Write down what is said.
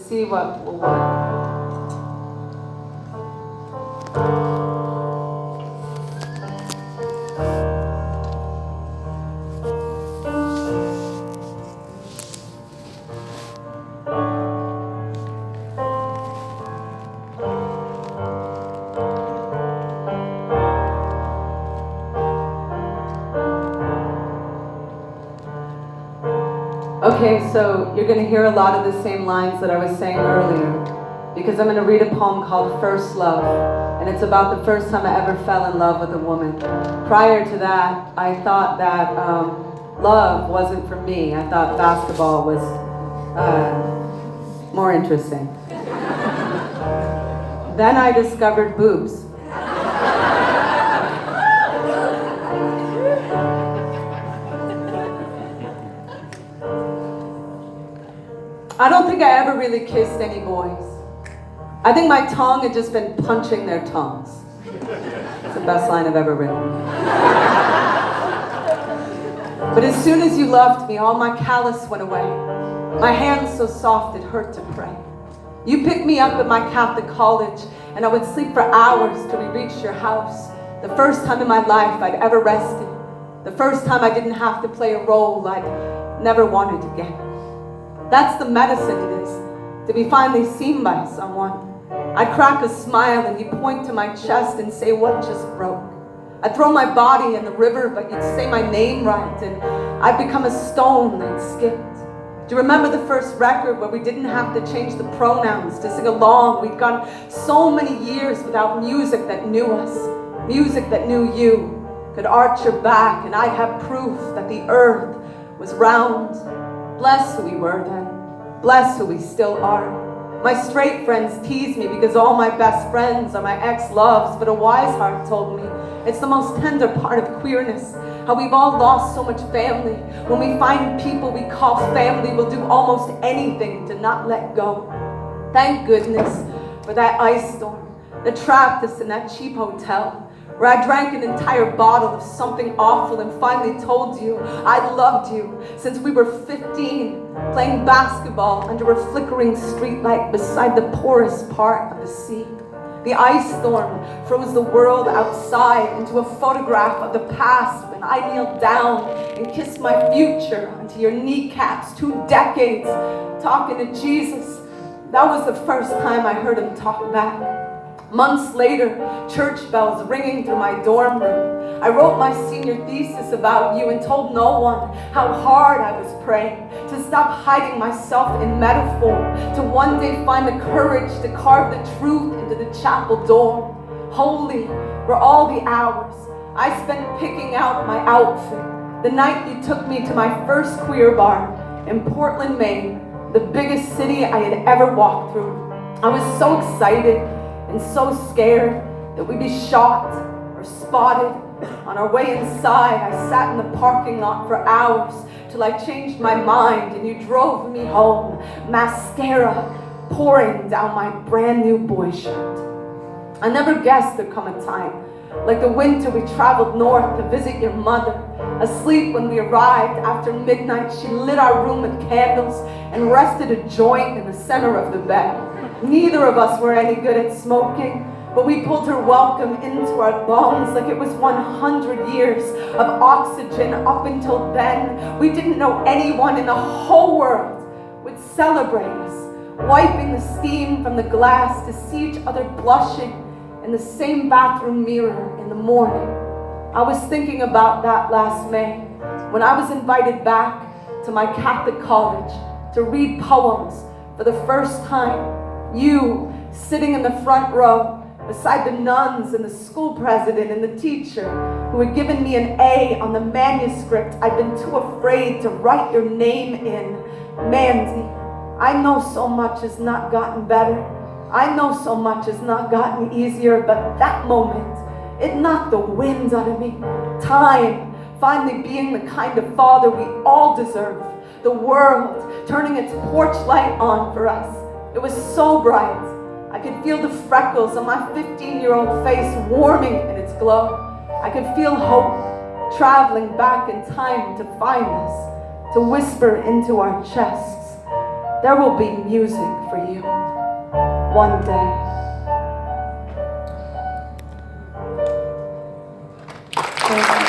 see what will work. Okay, so you're going to hear a lot of the same lines that I was saying earlier, because I'm going to read a poem called First Love, and it's about the first time I ever fell in love with a woman. Prior to that, I thought that love wasn't for me. I thought basketball was more interesting. Then I discovered boobs. I don't think I ever really kissed any boys. I think my tongue had just been punching their tongues. It's the best line I've ever written. But as soon as you loved me, all my callus went away. My hands so soft it hurt to pray. You picked me up at my Catholic college, and I would sleep for hours till we reached your house. The first time in my life I'd ever rested. The first time I didn't have to play a role I'd never wanted to get. That's the medicine it is, to be finally seen by someone. I'd crack a smile and you'd point to my chest and say, what just broke? I'd throw my body in the river, but you'd say my name right, and I'd become a stone that skipped. Do you remember the first record where we didn't have to change the pronouns to sing along? We'd gone so many years without music that knew us, music that knew you, could arch your back, and I'd have proof that the earth was round. Bless who we were then. Bless who we still are. My straight friends tease me because all my best friends are my ex-loves, but a wise heart told me it's the most tender part of queerness, how we've all lost so much family. When we find people we call family, we'll do almost anything to not let go. Thank goodness for that ice storm that trapped us in that cheap hotel, where I drank an entire bottle of something awful and finally told you I loved you since we were 15, playing basketball under a flickering streetlight beside the poorest part of the sea. The ice storm froze the world outside into a photograph of the past when I kneeled down and kissed my future onto your kneecaps, 2 decades talking to Jesus. That was the first time I heard him talk back. Months later, church bells ringing through my dorm room. I wrote my senior thesis about you and told no one how hard I was praying to stop hiding myself in metaphor, to one day find the courage to carve the truth into the chapel door. Holy were all the hours I spent picking out my outfit the night you took me to my first queer bar in Portland, Maine, the biggest city I had ever walked through. I was so excited and so scared that we'd be shot or spotted. On our way inside, I sat in the parking lot for hours till I changed my mind and you drove me home, mascara pouring down my brand new boy shirt. I never guessed there'd come a time, like the winter we traveled north to visit your mother. Asleep when we arrived after midnight, she lit our room with candles and rested a joint in the center of the bed. Neither of us were any good at smoking, but we pulled her welcome into our lungs like it was 100 years of oxygen. Up until then, we didn't know anyone in the whole world would celebrate us, wiping the steam from the glass to see each other blushing in the same bathroom mirror in the morning. I was thinking about that last May when I was invited back to my Catholic college to read poems for the first time. You sitting in the front row beside the nuns and the school president and the teacher who had given me an A on the manuscript I'd been too afraid to write your name in. Mandy, I know so much has not gotten better. I know so much has not gotten easier, but that moment, it knocked the wind out of me. Time finally being the kind of father we all deserve. The world turning its porch light on for us. It was so bright. I could feel the freckles on my 15-year-old face warming in its glow. I could feel hope traveling back in time to find us, to whisper into our chests. there will be music for you one day. Thank you.